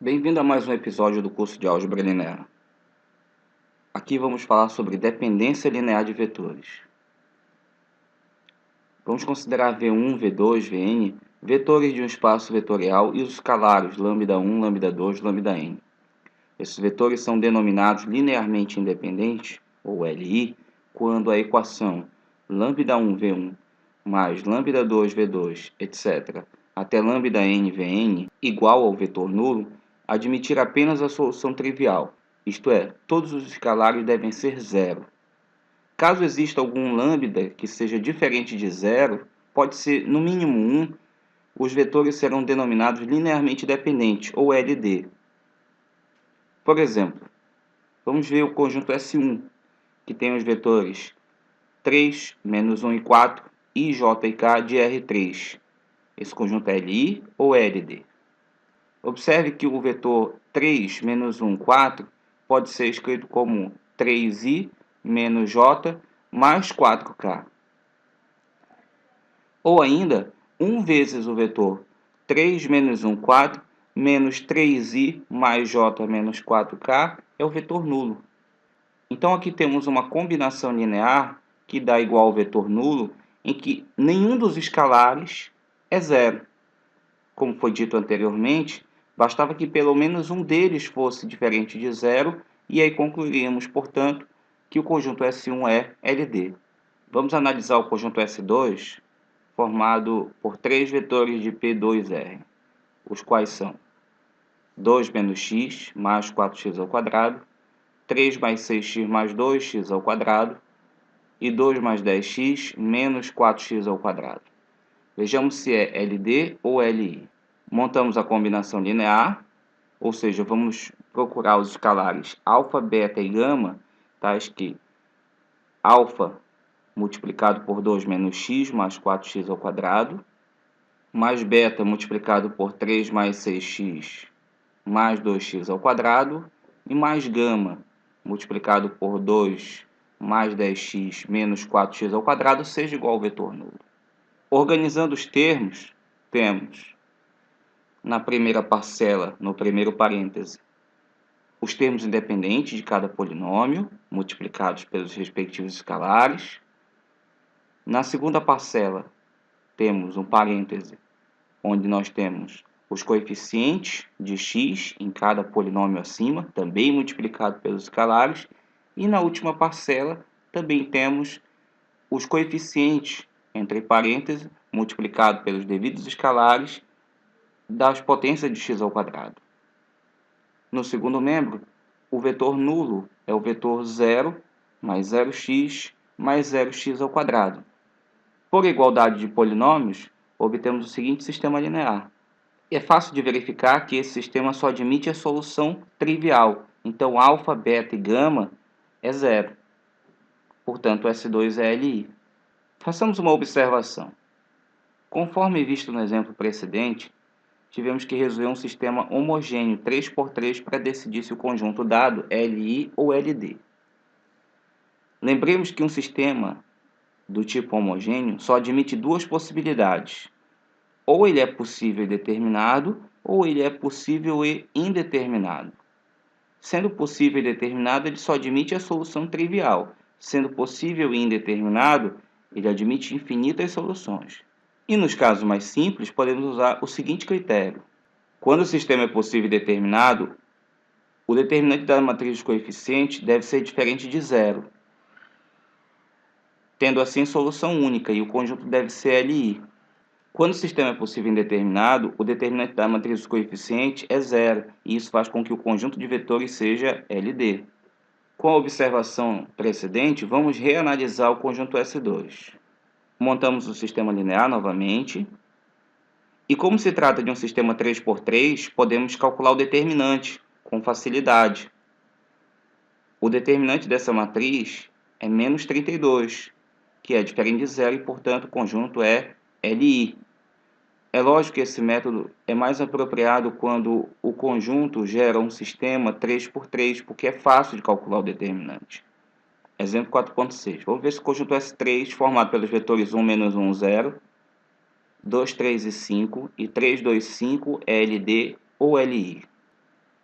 Bem-vindo a mais um episódio do curso de Álgebra Linear. Aqui vamos falar sobre dependência linear de vetores. Vamos considerar V1, V2, Vn vetores de um espaço vetorial e os escalares lambda1, lambda2, lambda_n. Esses vetores são denominados linearmente independentes, ou LI, quando a equação lambda1, V1 mais lambda2, V2, etc., até lambda_n, Vn, igual ao vetor nulo, admitir apenas a solução trivial, isto é, todos os escalares devem ser zero. Caso exista algum lambda que seja diferente de zero, pode ser no mínimo 1, os vetores serão denominados linearmente dependentes, ou LD. Por exemplo, vamos ver o conjunto S1, que tem os vetores 3, menos 1 e 4, I, J e K de R3. Esse conjunto é LI ou LD? Observe que o vetor 3, menos 1, 4 pode ser escrito como 3i menos j mais 4k. Ou ainda, 1 vezes o vetor 3 menos 1, 4 menos 3i mais j menos 4k é o vetor nulo. Então aqui temos uma combinação linear que dá igual ao vetor nulo, em que nenhum dos escalares é zero. Como foi dito anteriormente, bastava que pelo menos um deles fosse diferente de zero, e aí concluiríamos, portanto, que o conjunto S1 é LD. Vamos analisar o conjunto S2, formado por três vetores de P2R, os quais são 2 menos x mais 4x ao quadrado, 3 mais 6x mais 2x ao quadrado e 2 mais 10x menos 4x ao quadrado. Vejamos se é LD ou LI. Montamos a combinação linear, ou seja, vamos procurar os escalares alfa, beta e gama, tais que alfa multiplicado por 2 menos x mais 4x ao quadrado, mais beta multiplicado por 3 mais 6x mais 2x ao quadrado, e mais gama multiplicado por 2 mais 10x menos 4x ao quadrado, seja igual ao vetor nulo. Organizando os termos, temos na primeira parcela, no primeiro parêntese, os termos independentes de cada polinômio, multiplicados pelos respectivos escalares. Na segunda parcela, temos um parêntese, onde nós temos os coeficientes de x em cada polinômio acima, também multiplicado pelos escalares. E na última parcela, também temos os coeficientes, entre parênteses, multiplicado pelos devidos escalares, das potências de x ao quadrado. No segundo membro, o vetor nulo é o vetor 0 mais 0x mais 0x ao quadrado. Por igualdade de polinômios, obtemos o seguinte sistema linear. É fácil de verificar que esse sistema só admite a solução trivial. Então, alfa, beta e gama é zero. Portanto, S2 é LI. Façamos uma observação. Conforme visto no exemplo precedente, tivemos que resolver um sistema homogêneo 3×3 para decidir se o conjunto dado é LI ou LD. Lembremos que um sistema do tipo homogêneo só admite duas possibilidades. Ou ele é possível e determinado, ou ele é possível e indeterminado. Sendo possível e determinado, ele só admite a solução trivial. Sendo possível e indeterminado, ele admite infinitas soluções. E nos casos mais simples, podemos usar o seguinte critério. Quando o sistema é possível e determinado, o determinante da matriz dos coeficientes deve ser diferente de zero, tendo assim solução única, e o conjunto deve ser LI. Quando o sistema é possível e indeterminado, o determinante da matriz dos coeficientes é zero, e isso faz com que o conjunto de vetores seja LD. Com a observação precedente, vamos reanalisar o conjunto S2. Montamos o sistema linear novamente. E como se trata de um sistema 3×3, podemos calcular o determinante com facilidade. O determinante dessa matriz é menos 32, que é diferente de zero e, portanto, o conjunto é LI. É lógico que esse método é mais apropriado quando o conjunto gera um sistema 3×3, porque é fácil de calcular o determinante. Exemplo 4.6. Vamos ver se o conjunto S3, formado pelos vetores 1, menos 1, 0, 2, 3 e 5, e 3, 2, 5 é LD ou LI.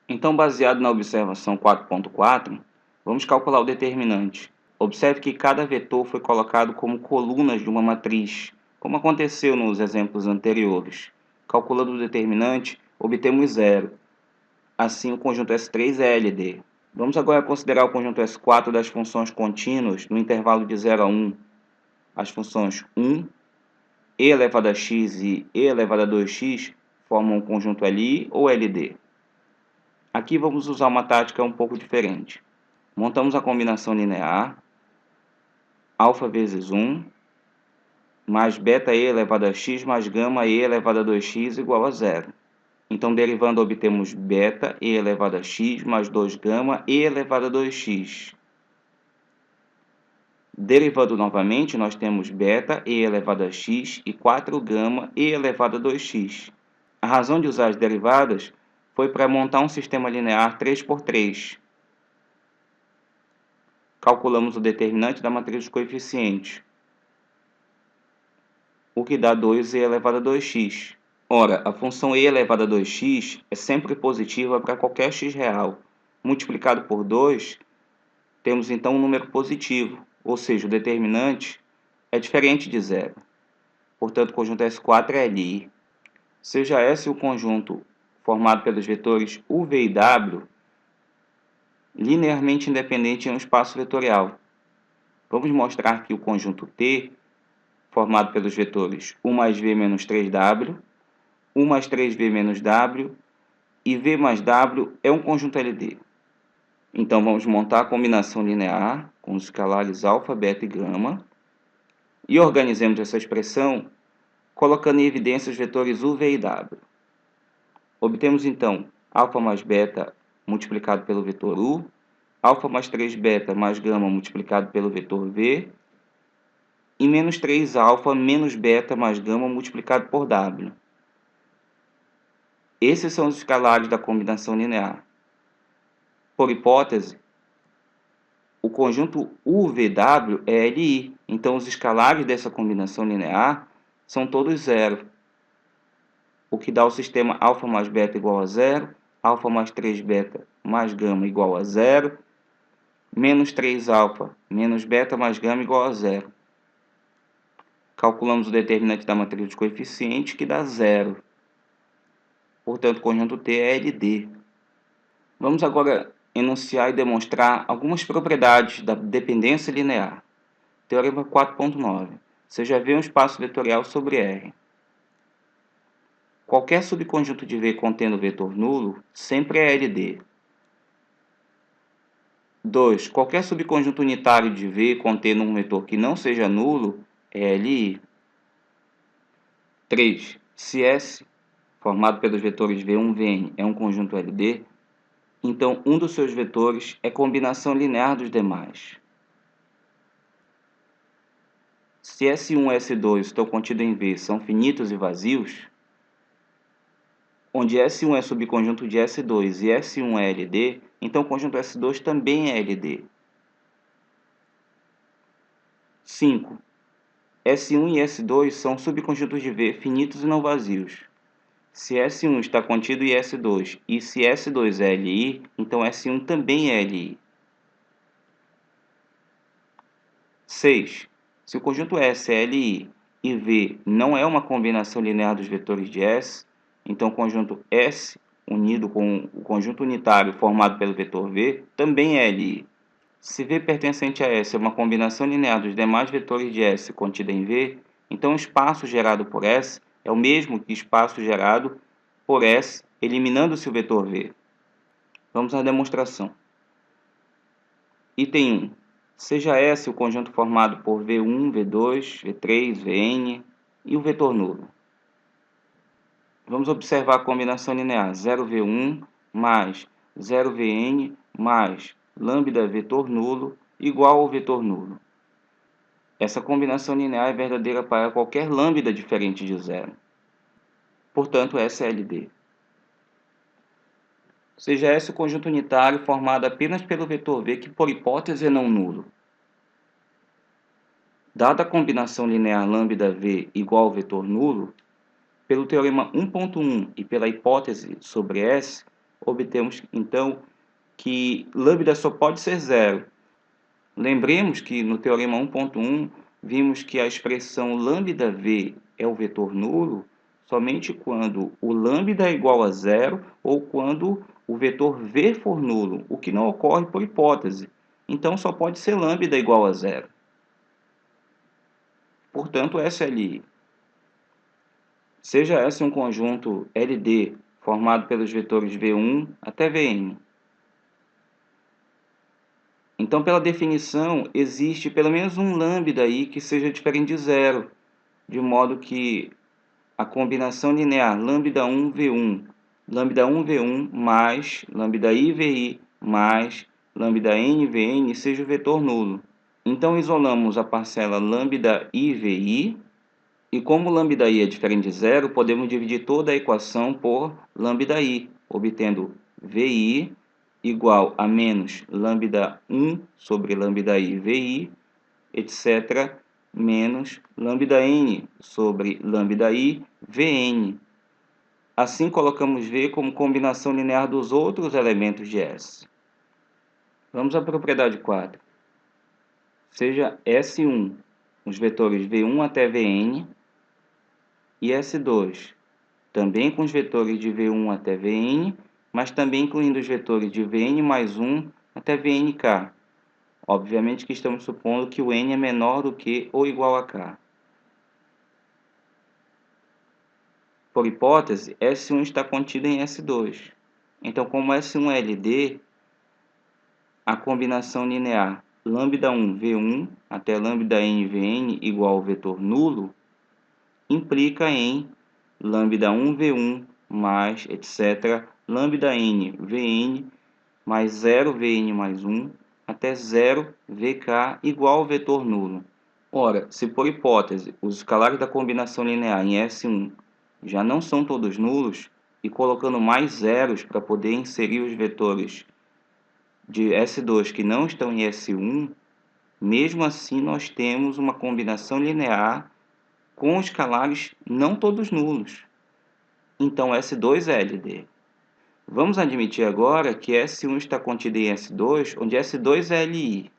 Então, baseado na observação 4.4, vamos calcular o determinante. Observe que cada vetor foi colocado como colunas de uma matriz, como aconteceu nos exemplos anteriores. Calculando o determinante, obtemos zero. Assim, o conjunto S3 é LD. Vamos agora considerar o conjunto S4 das funções contínuas no intervalo de 0 a 1. As funções 1, e elevado a x e elevado a 2x formam um conjunto LI ou LD. Aqui vamos usar uma tática um pouco diferente. Montamos a combinação linear alfa vezes 1 mais beta e elevado a x mais gama e elevado a 2x igual a zero. Então, derivando, obtemos beta e elevado a x mais 2 gama e elevado a 2x. Derivando novamente, nós temos beta e elevado a x e 4 gama e elevado a 2x. A razão de usar as derivadas foi para montar um sistema linear 3×3. Calculamos o determinante da matriz dos coeficientes, o que dá 2e elevado a 2x. Ora, a função e elevado a 2x é sempre positiva para qualquer x real. Multiplicado por 2, temos então um número positivo, ou seja, o determinante é diferente de zero. Portanto, o conjunto S4 é LI. Seja S o conjunto formado pelos vetores U, V e W, linearmente independente em um espaço vetorial. Vamos mostrar que o conjunto T, formado pelos vetores U mais V menos 3W, U mais 3V menos W e V mais W é um conjunto LD. Então, vamos montar a combinação linear com os escalares alfa, beta e gama e organizemos essa expressão colocando em evidência os vetores U, V e W. Obtemos, então, alfa mais beta multiplicado pelo vetor U, alfa mais 3 beta mais gama multiplicado pelo vetor V e menos 3 alfa menos beta mais gama multiplicado por W. Esses são os escalares da combinação linear. Por hipótese, o conjunto UVW é LI, então os escalares dessa combinação linear são todos zero, o que dá o sistema alfa mais beta igual a zero, alfa mais 3 beta mais gama igual a zero, menos 3 alfa menos beta mais gama igual a zero. Calculamos o determinante da matriz dos coeficientes, que dá zero. Portanto, o conjunto T é LD. Vamos agora enunciar e demonstrar algumas propriedades da dependência linear. Teorema 4.9. Você já vê um espaço vetorial sobre R. Qualquer subconjunto de V contendo vetor nulo sempre é LD. 2. Qualquer subconjunto unitário de V contendo um vetor que não seja nulo é LI. 3. Se S, formado pelos vetores V1, Vn, é um conjunto LD, então um dos seus vetores é combinação linear dos demais. Se S1 e S2 estão contidos em V são finitos e vazios, onde S1 é subconjunto de S2 e S1 é LD, então o conjunto S2 também é LD. 5. S1 e S2 são subconjuntos de V finitos e não vazios. Se S1 está contido em S2 e se S2 é LI, então S1 também é LI. 6. Se o conjunto S é LI e V não é uma combinação linear dos vetores de S, então o conjunto S unido com o conjunto unitário formado pelo vetor V também é LI. Se V pertencente a S é uma combinação linear dos demais vetores de S contida em V, então o espaço gerado por S é o mesmo que espaço gerado por S, eliminando-se o vetor V. Vamos à demonstração. Item 1. Seja S o conjunto formado por V1, V2, V3, Vn e o vetor nulo. Vamos observar a combinação linear 0V1 mais 0Vn mais lambda vetor nulo igual ao vetor nulo. Essa combinação linear é verdadeira para qualquer lambda diferente de zero. Portanto, essa é LD. Seja S o conjunto unitário formado apenas pelo vetor V, que por hipótese é não nulo. Dada a combinação linear lambda V igual ao vetor nulo, pelo teorema 1.1 e pela hipótese sobre S, obtemos então que lambda só pode ser zero. Lembremos que no teorema 1.1 vimos que a expressão lambda v é o vetor nulo somente quando o lambda é igual a zero ou quando o vetor v for nulo, o que não ocorre por hipótese. Então só pode ser lambda igual a zero. Portanto, SLI. Seja S um conjunto LD formado pelos vetores V1 até Vn. Então, pela definição, existe pelo menos um lambda aí que seja diferente de zero, de modo que a combinação linear lambda1 V1 mais lambda-i VI mais lambda-n Vn seja o vetor nulo. Então, isolamos a parcela lambda-i VI, e como lambda-i é diferente de zero, podemos dividir toda a equação por lambda-i, obtendo VI igual a menos lambda1 sobre lambda-i VI, etc., menos lambda-n sobre lambda-i Vn. Assim, colocamos V como combinação linear dos outros elementos de S. Vamos à propriedade 4. Seja S1 os vetores V1 até Vn e S2 também com os vetores de V1 até Vn, mas também incluindo os vetores de Vn mais 1 até Vnk. Obviamente que estamos supondo que o n é menor do que ou igual a k. Por hipótese, S1 está contido em S2. Então, como S1 é LD, a combinação linear lambda1 V1 até lambda-n Vn igual ao vetor nulo implica em lambda1 V1 mais, etc., lambda-n Vn mais 0 Vn mais 1 até 0 Vk igual ao vetor nulo. Ora, se por hipótese os escalares da combinação linear em S1 já não são todos nulos, e colocando mais zeros para poder inserir os vetores de S2 que não estão em S1, mesmo assim nós temos uma combinação linear com escalares não todos nulos. Então S2 é LD. Vamos admitir agora que S1 está contido em S2, onde S2 é LI.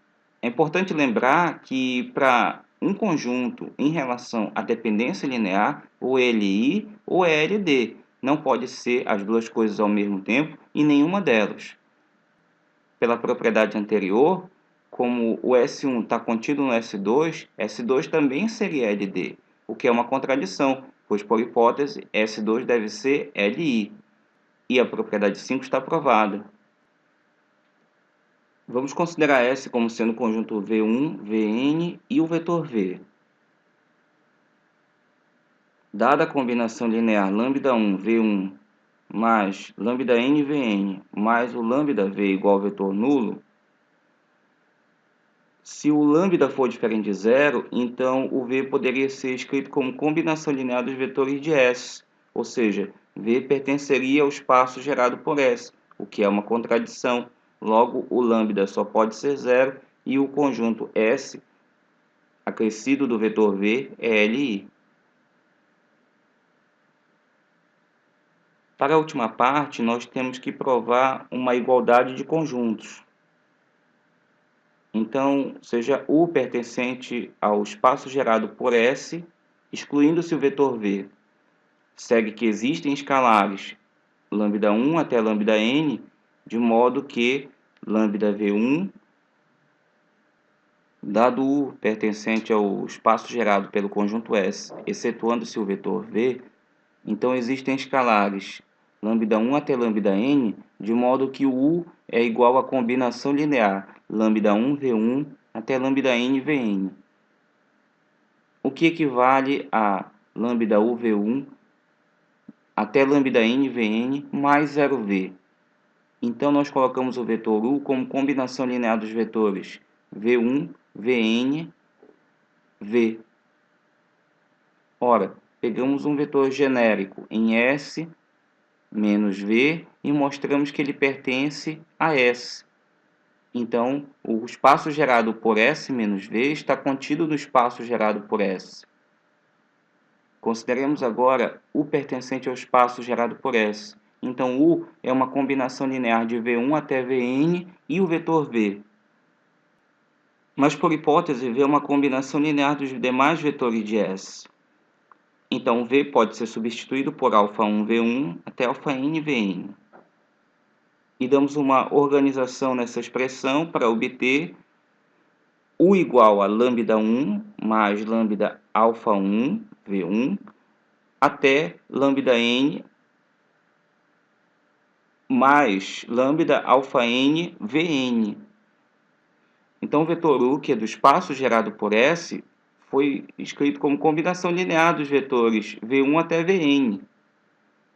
É importante lembrar que para um conjunto em relação à dependência linear, ou é LI ou é LD. Não pode ser as duas coisas ao mesmo tempo em nenhuma delas. Pela propriedade anterior, como o S1 está contido no S2, S2 também seria LD, o que é uma contradição, pois por hipótese S2 deve ser LI. E a propriedade 5 está provada. Vamos considerar S como sendo o conjunto V1, Vn e o vetor V. Dada a combinação linear lambda1 V1 mais lambda-n Vn mais o lambda-v igual ao vetor nulo, se o lambda for diferente de zero, então o V poderia ser escrito como combinação linear dos vetores de S, ou seja, V pertenceria ao espaço gerado por S, o que é uma contradição. Logo, o lambda só pode ser zero e o conjunto S acrescido do vetor V é LI. Para a última parte, nós temos que provar uma igualdade de conjuntos. Então, seja U pertencente ao espaço gerado por S, excluindo-se o vetor V. Segue que existem escalares lambda1 até lambda-n, de modo que lambda-v1, dado U pertencente ao espaço gerado pelo conjunto S, excetuando-se o vetor V, então existem escalares lambda1 até lambda-n, de modo que o U é igual à combinação linear lambda1 V1 até lambda-n Vn, o que equivale a lambda-u V1 até lambda-n Vn mais 0V. Então, nós colocamos o vetor U como combinação linear dos vetores V1, Vn, V. Ora, pegamos um vetor genérico em S menos V e mostramos que ele pertence a S. Então, o espaço gerado por S menos V está contido no espaço gerado por S. Consideremos agora U pertencente ao espaço gerado por S. Então, U é uma combinação linear de V1 até Vn e o vetor V. Mas, por hipótese, V é uma combinação linear dos demais vetores de S. Então, V pode ser substituído por α1 V1 até αn Vn. E damos uma organização nessa expressão para obter U igual a lambda1 mais lambda α1 V1 até lambda n mais lambda αn Vn. Então, o vetor U, que é do espaço gerado por S, foi escrito como combinação linear dos vetores V1 até Vn.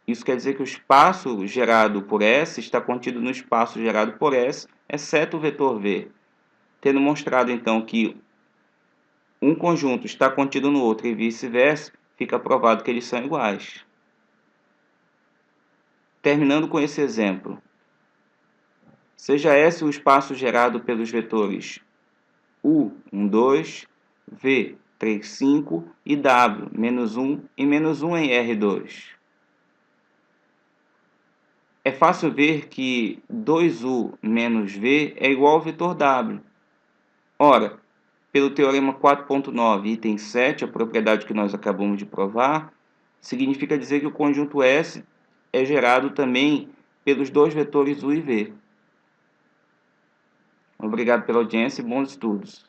Isso quer dizer que o espaço gerado por S está contido no espaço gerado por S, exceto o vetor V. Tendo mostrado, então, que um conjunto está contido no outro e vice-versa, fica provado que eles são iguais. Terminando com esse exemplo, seja S o espaço gerado pelos vetores U, 1, 2, V, 3, 5 e W, menos 1 e menos 1 em R2. É fácil ver que 2U menos V é igual ao vetor W. Ora, pelo teorema 4.9, item 7, a propriedade que nós acabamos de provar, significa dizer que o conjunto S é gerado também pelos dois vetores U e V. Obrigado pela audiência e bons estudos.